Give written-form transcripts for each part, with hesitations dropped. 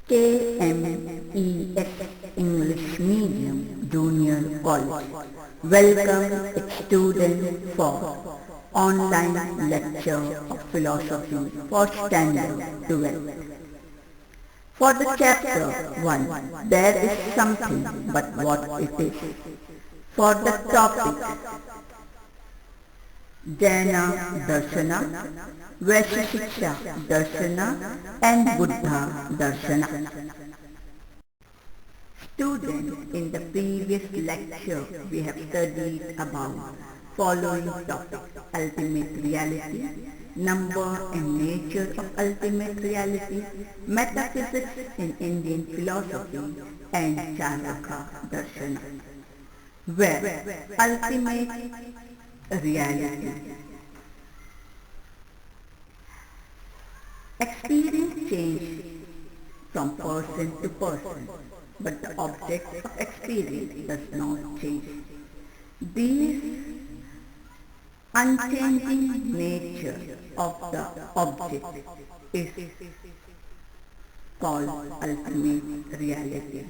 KMES English Medium Junior College. Welcome its students for online lecture of philosophy for standard 12. For the chapter 1, there is something but what it is. For the topic, Jaina Darshana, Vaisheshiksha Darshana and Buddha Darshana. Students, in the previous lecture we have studied about following topics: ultimate reality, number and nature of ultimate reality, metaphysics in Indian philosophy, and Charvaka Darshana, where ultimate reality. Experience changes from person to person, but the object of experience does not change. This unchanging nature of the object is called ultimate reality.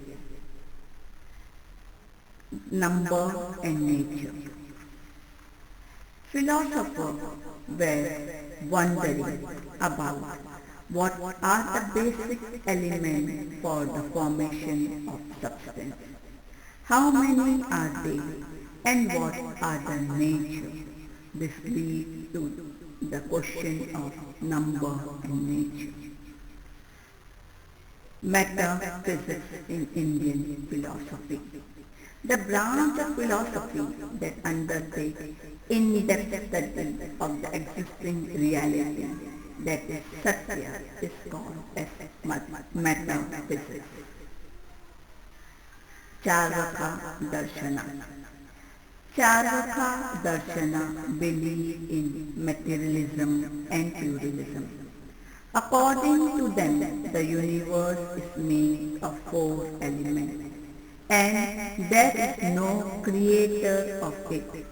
Number and nature. Philosophers were wondering about what are the basic elements for the formation of substance. How many are they and what are the nature? This leads to the question of number and nature. Metaphysics in Indian philosophy. The branch of philosophy that undertakes in-depth study of the existing reality, that is Satya, is called as metaphysics. Charvaka Darshana. Charvaka Darshana believe in materialism and pluralism. According to them, the universe is made of 4 elements, and there is no creator of it.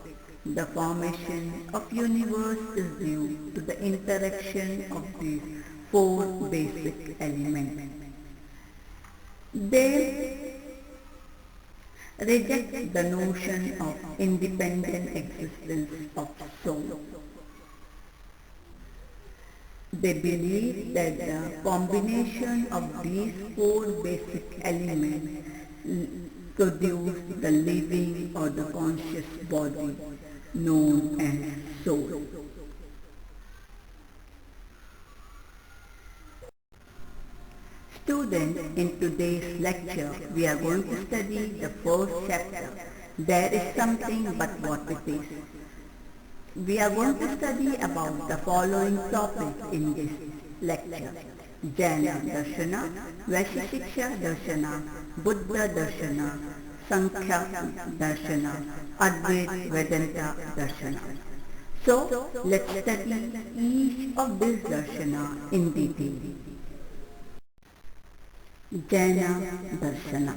The formation of universe is due to the interaction of these 4 basic elements. They reject the notion of independent existence of soul. They believe that the combination of these 4 basic elements produce the living or the conscious body known as soul. Students, in today's lecture, we are going to study the first chapter. There is something but what it is. We are going to study about the following topics in this lecture: Jaina Darshana, Vaisheshiksha Darshana, Buddha Darshana, Sankhya Darshana, Advaita Vedanta Darshana. So, let's study each of these darshana in detail. Jaina Darshana.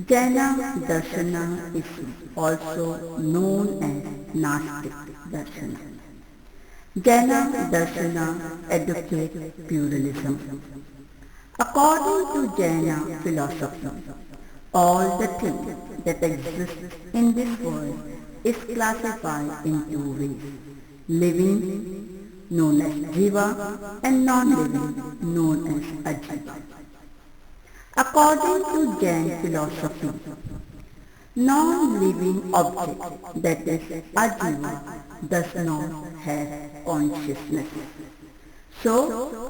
Jaina Darshana is also known as Nastic Darshana. Jaina Darshana advocates pluralism. According to Jaina philosophy, all the things that exist in this world is classified in 2 ways: living, known as Jiva, and non-living, known as Ajiva. According to Jain philosophy, non-living object, that is Ajiva, does not have consciousness. So,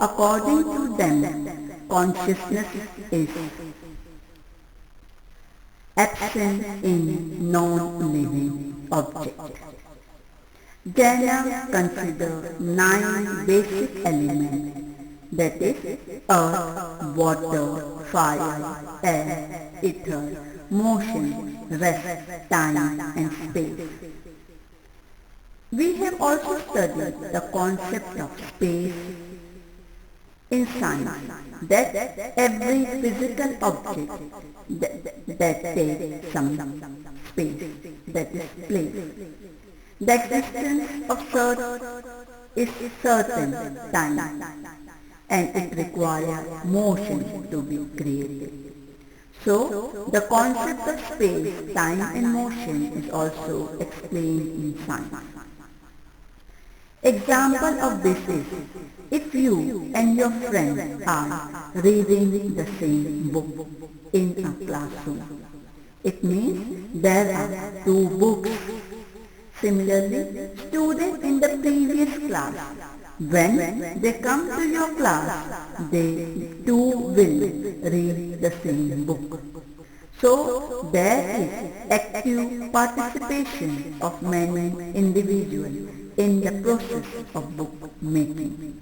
according to them, consciousness is absent in non-living objects. Jaina consider 9 basic elements, that is earth, water, fire, air, ether, motion, rest, time and space. We have also studied the concept of space in science, that every physical object that takes some space, that is place. The existence of is certain time. and it requires motion to be created. So, the concept of space, time and motion is also explained in science. Example of this is, if you and your friend are reading the same book in a classroom, it means there are two books. Similarly, students in the previous class, when they come to your class, they too will read the same book. So, there is active participation of many individuals in the process of book making.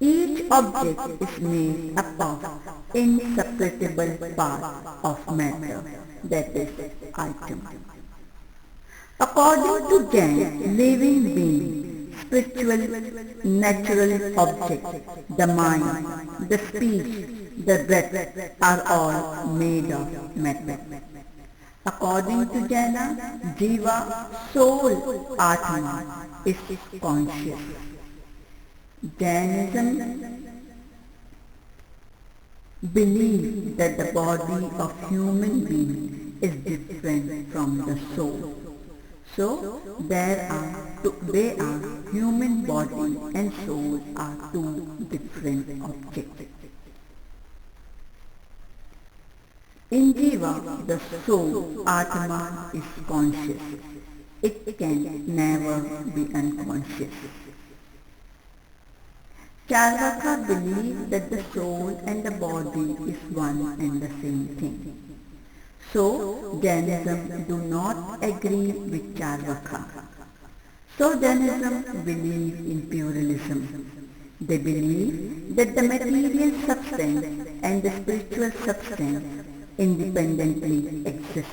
Each object is made up of inseparable parts of matter, that is, item. According to Jain, living being, spiritual, natural object, the mind, the speech, the breath are all made of matter. According to Jaina, Jiva, soul, Atma, is conscious. Jainism believes that the body of human being is different from the soul. So, they are human body and soul are two different objects. In Jiva, the soul, Atma, is conscious. It can never be unconscious. Charvaka believe that the soul and the body is one and the same thing. So, Jainism do not agree with Charvaka. So, Jainism believe in pluralism. They believe that the material substance and the spiritual substance independently exist.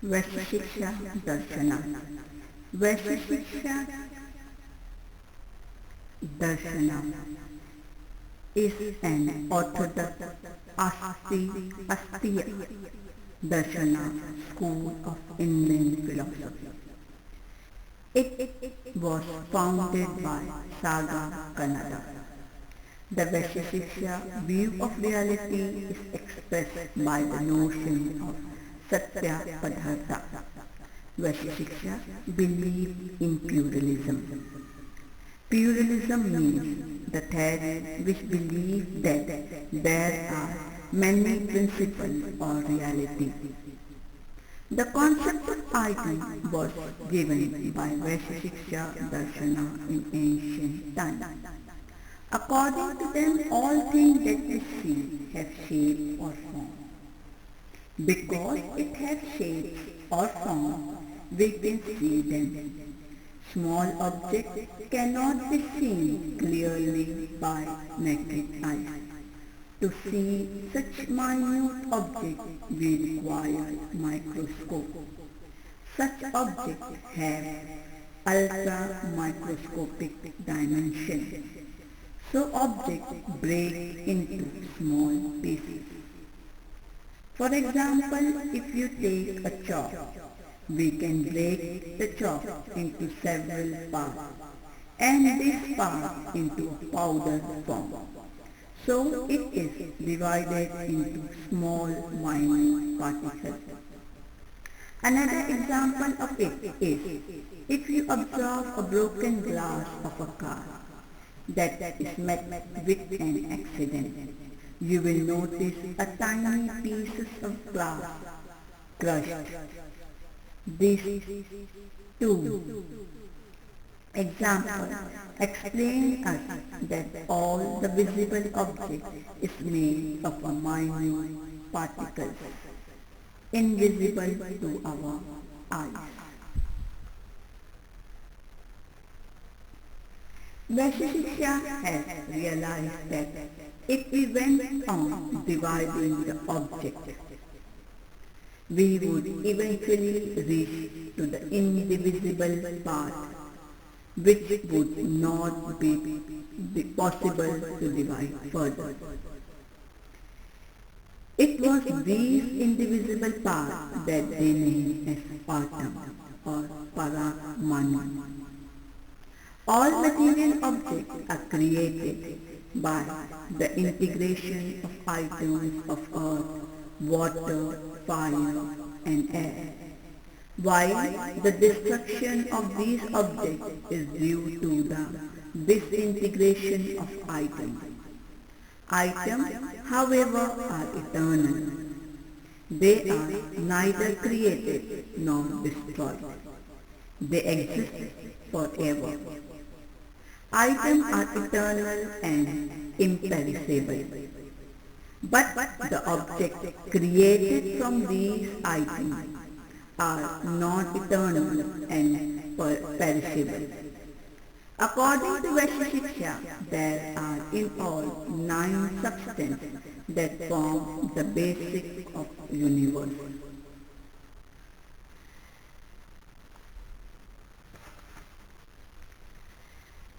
Vaisheshiksha Darshana. Vaisheshiksha Darshana is an orthodox Astiya Darshana school of Indian philosophy. It was founded by Saga Kannada. The Vaisheshiksha view of reality is expressed by the notion of Satya Padartha. Vaisheshiksha believe in pluralism. Pluralism means the theory which believes that there are many principles or reality. The concept of item was given by Vaisheshiksha Darshana in ancient times. According to them, all things that we see have shape or form. Because it has shape or form, we can see them. Small objects cannot be seen clearly by naked eyes. To see such minute objects, we require microscope. Such objects have ultra-microscopic dimensions. So objects break into small pieces. For example, if you take a chalk, we can break the chalk into several parts and this part into a powder form. So it is divided into small minute particles. Another example of it is, if you observe a broken glass of a car that is met with an accident, you will notice a tiny pieces of glass crushed. These two examples explain us that all the visible object is made of a minute particles, invisible to our eyes. Vaisheshiksha has realized that if we went on dividing the object, we would eventually reach to the indivisible part, which would not be possible to divide further. It was these indivisible parts that they named as atom or Paramanu. All material objects are created by the integration of items of earth, water, fire and air, while the destruction of these objects is due to the disintegration of items. Items, however, are eternal. They are neither created nor destroyed. They exist forever. Items are eternal and imperishable. But the objects created from these items are non-eternal and perishable. According to Vaisheshiksha, there are in all 9 substances that form the basic of universe.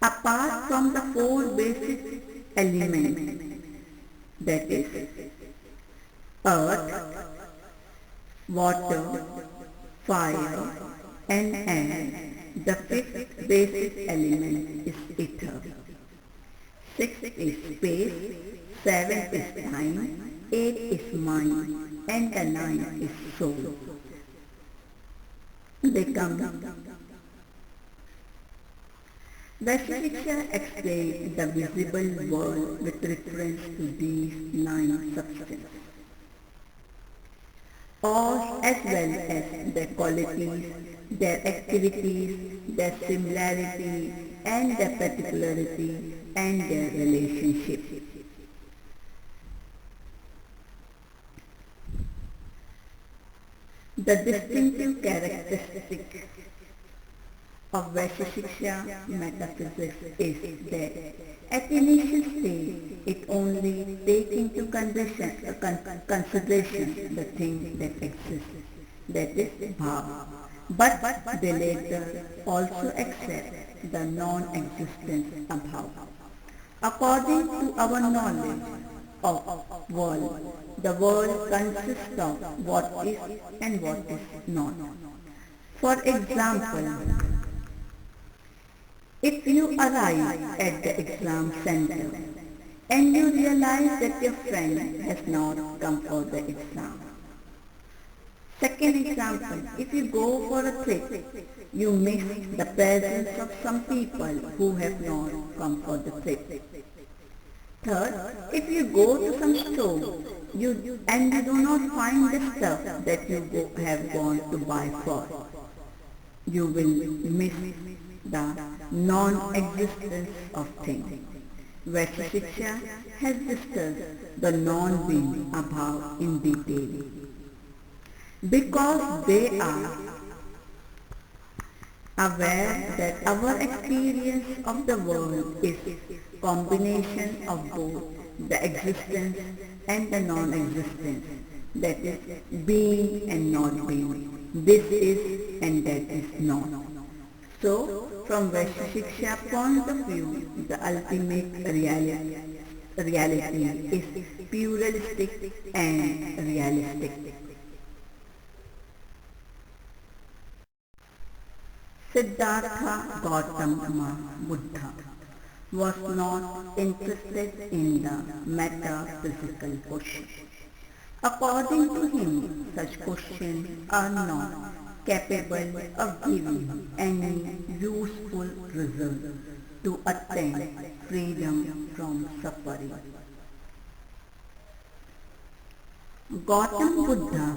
Apart from the 4 basic elements, that is earth, water, fire and air, the 5th basic element is ether. 6 is space, 7 is time, 8 is mind and the 9 is soul. They come. Vaisheshiksha explains the visible world with reference to these 9 substances, all as well as their qualities, their activities, their similarity and their particularity and their relationship. The distinctive characteristic of Vaisheshiksha metaphysics is that at initial stage it only takes into consideration the thing that exists, that is bhava. But they later also accept the non-existence of bhava. According to our knowledge of world, the world consists of what is and what is not. For example, if you arrive at the exam center and you realize that your friend has not come for the exam. Second example, if you go for a trip, you miss the presence of some people who have not come for the trip. Third, if you go to some store and you do not find the stuff that you have gone to buy for, you will miss the non-existence of things. Vaisheshiksha has discussed the non-being above in detail. Because they are aware that our experience of the world is combination of both the existence and the non-existence, that is being and not being, this is and that is not. So, from Vaisheshiksha point of view, the ultimate reality is pluralistic and realistic. Siddhartha Gautama Buddha was not interested in the metaphysical question. According to him, such questions are not capable of giving any useful result to attain freedom from suffering. Gautama Buddha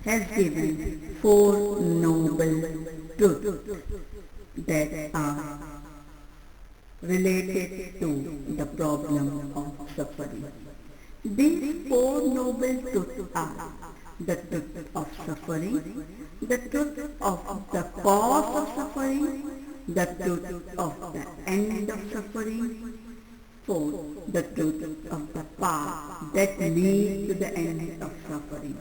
has given 4 noble truths that are related to the problem of suffering. These 4 noble truths are the truth of suffering, the truth of the cause of suffering, the truth of the end of suffering, 4. The truth of the path that leads to the end of suffering.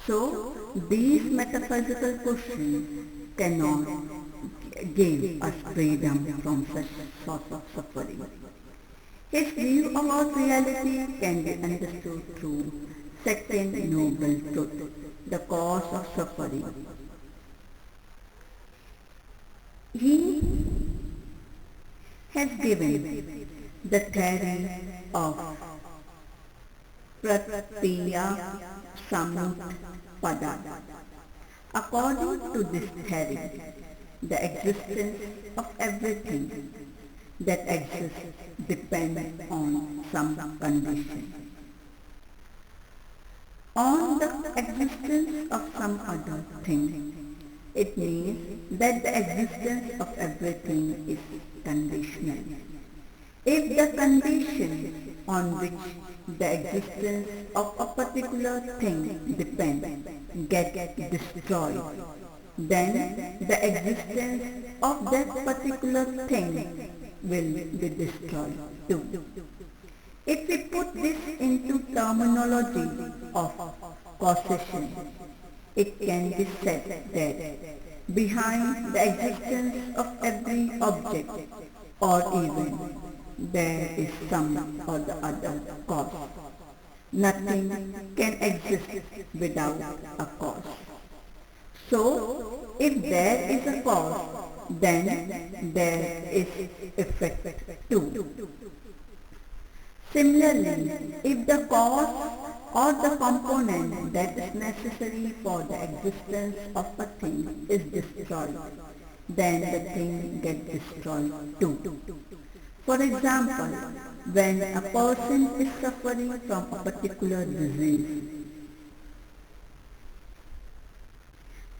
So, these metaphysical questions cannot give us freedom from such sort of suffering. His view about reality can be understood through second noble truth, the cause of suffering. He has given the theory of Pratya Samutpada. According to this theory, the existence of everything that exists depends on some condition. On the existence of some other thing. It means that the existence of everything is conditional. If the condition on which the existence of a particular thing depends gets destroyed, then the existence of that particular thing will be destroyed too. If we put this into terminology of causation, it can be said that behind the existence of every object or event, there is some or the other cause. Nothing can exist without a cause. So, if there is a cause, then there is effect too. Similarly, if the cause or the component that is necessary for the existence of a thing is destroyed, then the thing gets destroyed too. For example, when a person is suffering from a particular disease,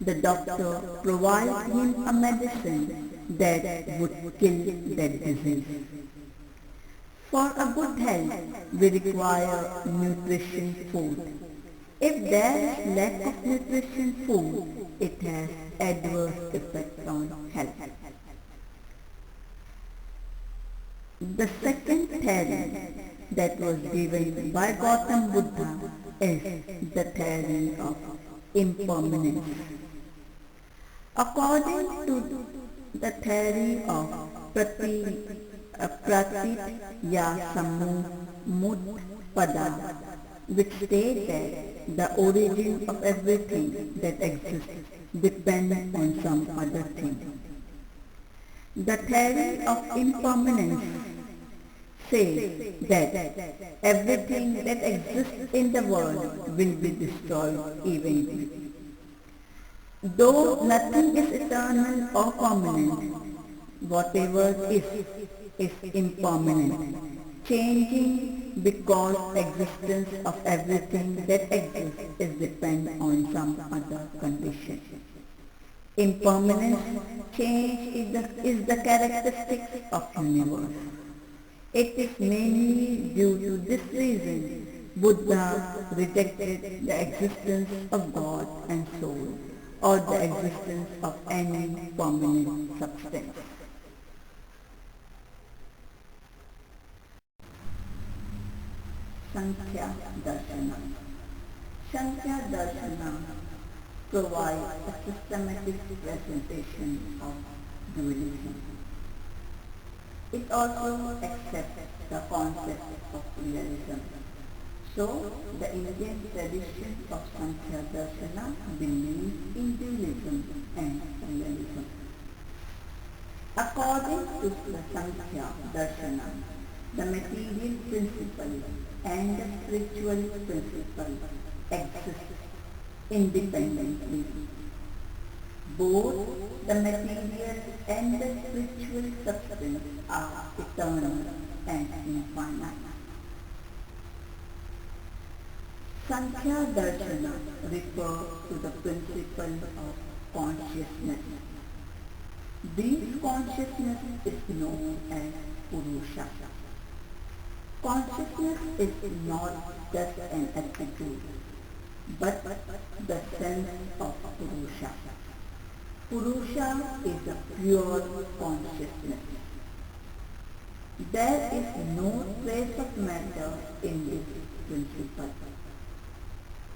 the doctor provides him a medicine that would kill that disease. For a good health, we require nutrition food. If there is lack of nutrition food, it has adverse effect on health. The second theory that was given by Gautam Buddha is the theory of impermanence. According to the theory of Pratitya Samutpada, which states that the origin of everything that exists depends on some other thing. The theory of impermanence says that everything that exists in the world will be destroyed eventually. Though nothing is eternal or permanent, whatever is impermanent, changing because existence of everything that exists is dependent on some other condition. Impermanence, change is the characteristic of universe. It is mainly due to this reason Buddha rejected the existence of God and soul, or the existence of any permanent substance. Sankhya Darshana. Sankhya Darshana provides a systematic presentation of dualism. It also accepts the concept of realism. So, the Indian tradition of Sankhya Darshana believes in dualism and realism. According to the Sankhya Darshana, the material principle and the spiritual principle exist independently. Both the material and the spiritual substance are eternal and infinite. Sankhya Darshana refers to the principle of consciousness. This consciousness is known as Purusha. Consciousness is not just an attitude, but the sense of Purusha. Purusha is a pure consciousness. There is no trace of matter in this principle.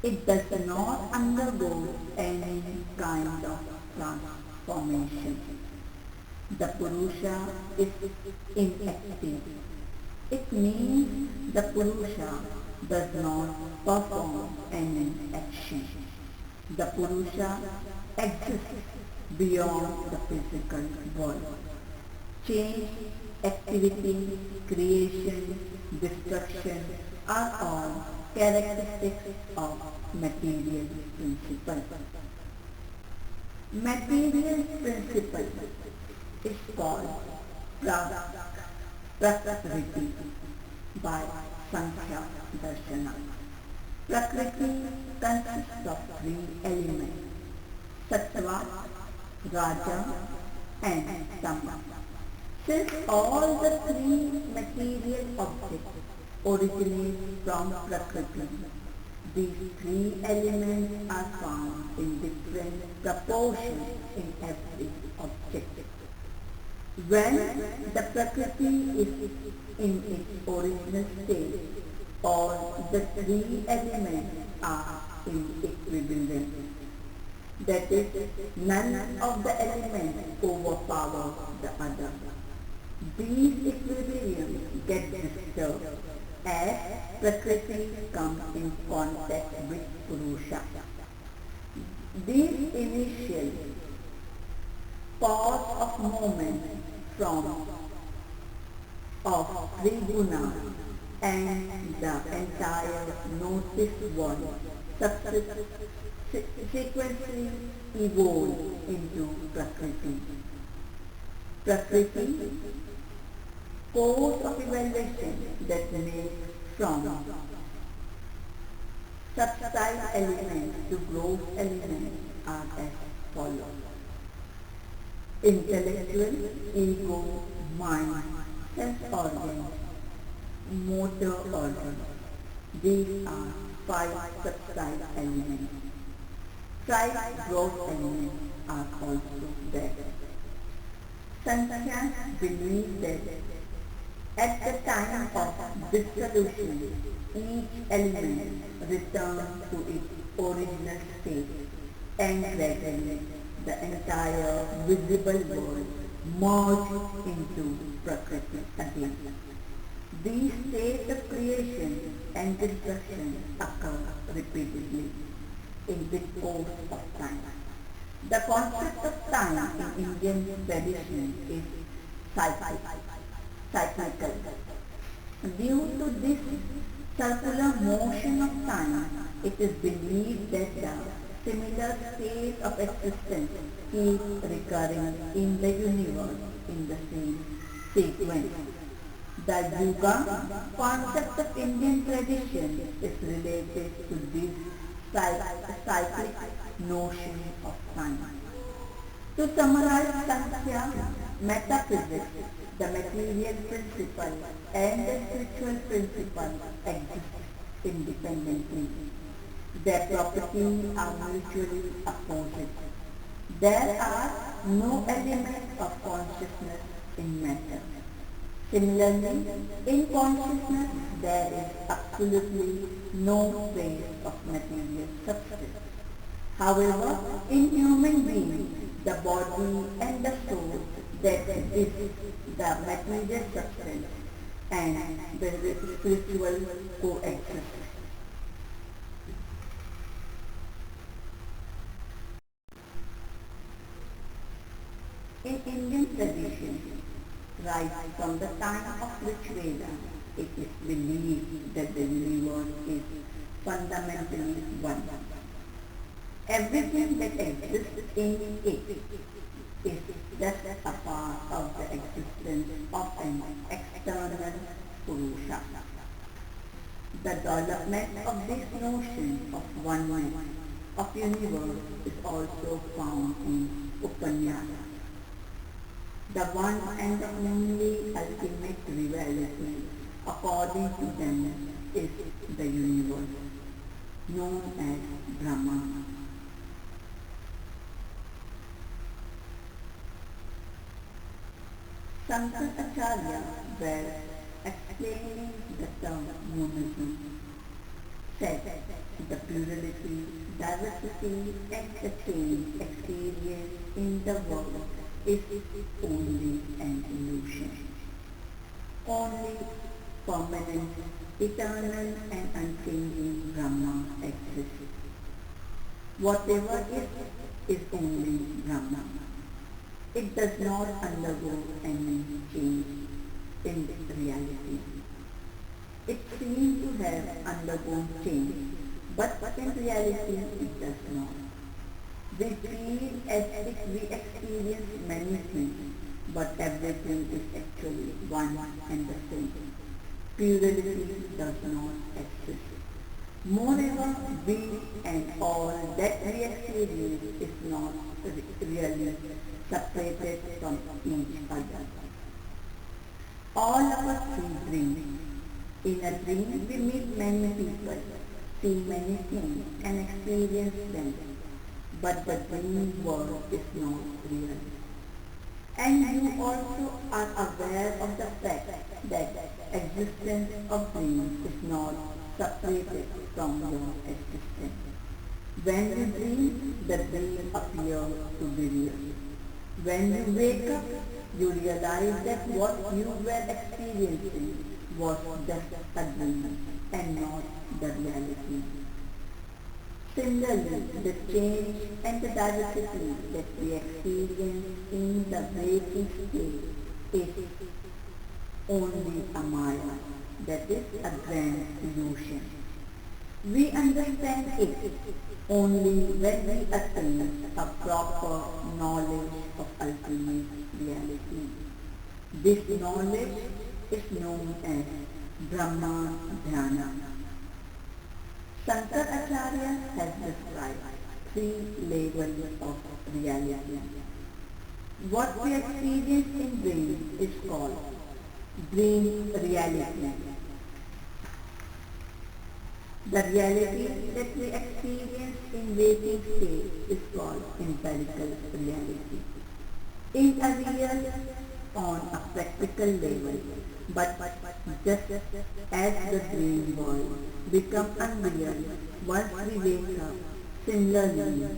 It does not undergo any kind of transformation. The Purusha is inactive. It means the Purusha does not perform any action. The Purusha exists beyond the physical world. Change, activity, creation, destruction are all characteristics of material principle. Material principle is called Prakriti by Sankhya Darshana. Prakriti consists of three elements: Sattva, Raja and Tama. Since all the three material objects originate from Prakriti, these three elements are found in different proportions in every object. When the Prakriti is in its original state, all the three elements are in equilibrium. That is, none of the elements overpower the other. These equilibriums get disturbed as Prakriti comes in contact with Purusha. These initial pause of movement from of three gunas and the entire noticed world sequentially evolve into Prakriti. Prakriti, course of evaluation that makes from subtle elements to gross elements are as follows: intellectual, ego, mind, sense organs, motor organs. These are five subtle elements. Five gross elements are also there. Sankhya believes that at the time of dissolution, each element returns to its original state, and gradually the entire visible world merges into Prakriti again. These states of creation and destruction occur repeatedly in the course of time. The concept of time in Indian tradition is cyclical. Due to this circular motion of time, it is believed that the similar state of existence keeps recurring in the universe in the same sequence. The Yuga concept of Indian tradition is related to this cyclic notion of time. To summarize Sankhya, metaphysics, the material principle and the spiritual principle exist independently. Their properties are mutually opposite. There are no elements of consciousness in matter. Similarly, in consciousness there is absolutely no trace of material substance. However, in human beings, the body and the soul, that is the material substance and the spiritual coexist. In Indian tradition, right from the time of Rigveda, it is believed that the universe is fundamentally one. Everything that exists in it is just a part of the existence of an external Purusha. The development of this notion of oneness of universe is also found in Upanishad. The one and the only ultimate reality, according to them, is the universe, known as Brahma. Sankaracharya were explaining the term monism, said the plurality, diversity and the change experienced in the world is only an illusion. Only permanent, eternal and unchanging Brahma exists. Whatever is is only Brahman. It does not undergo any change in reality. It seems to have undergone change, but in reality it does not. We feel as if we experience many things, but everything is actually one and the same. Plurality does not exist. Moreover, we and all that we experience is not really separated from each other. All of us dream. In a dream, we meet many people, see many things, and experience them. But the dream world is not real. And you also are aware of the fact that existence of dreams is not separated from your existence. When you dream, the dream appears to be real. When you wake up, you realize that what you were experiencing was just a dream and not the reality. Similarly, the change and the diversity that we experience in the waking state is only a maya, that is a grand illusion. We understand it only when we attain a proper knowledge of ultimate reality. This knowledge is known as Brahma Dhyana. Shankaracharya has described three levels of reality. What we experience in dream is called dream reality. The reality that we experience in waking state is called empirical reality. In a real, on a practical level, but just as the dream world becomes unreal once we wake up, similarly,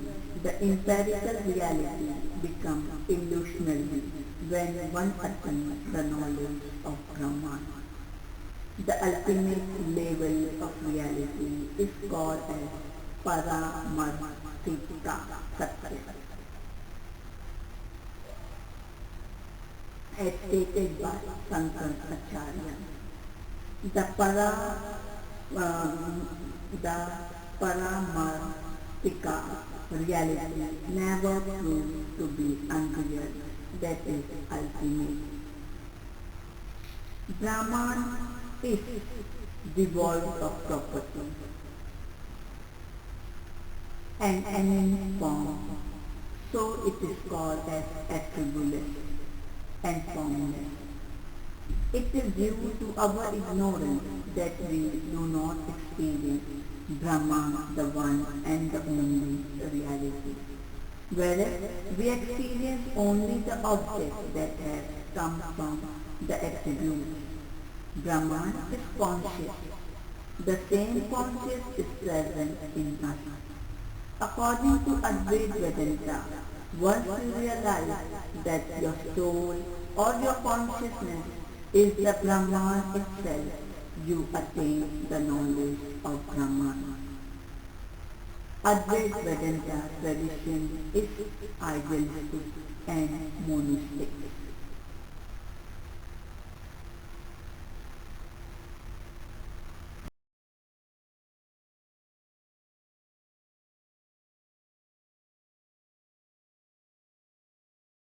the empirical reality becomes illusionary when one attains the knowledge of Brahman. The ultimate level of reality is called as Paramarthika Satya, as stated by Shankaracharya. The the Paramarthika reality never proves to be unreal, that is ultimate. Brahman is devoid of property and any form, so it is called as attribulous and formless. It is due to our ignorance that we do not experience Brahman, the one and the only reality. Whereas we experience only the object that has come from the attributes. Brahman is conscious. The same conscious is present in us. According to Advaita Vedanta, once you realize that your soul or your consciousness is the Brahman itself, you attain the knowledge of Brahman. Advaita Vedanta tradition is idealistic and monistic.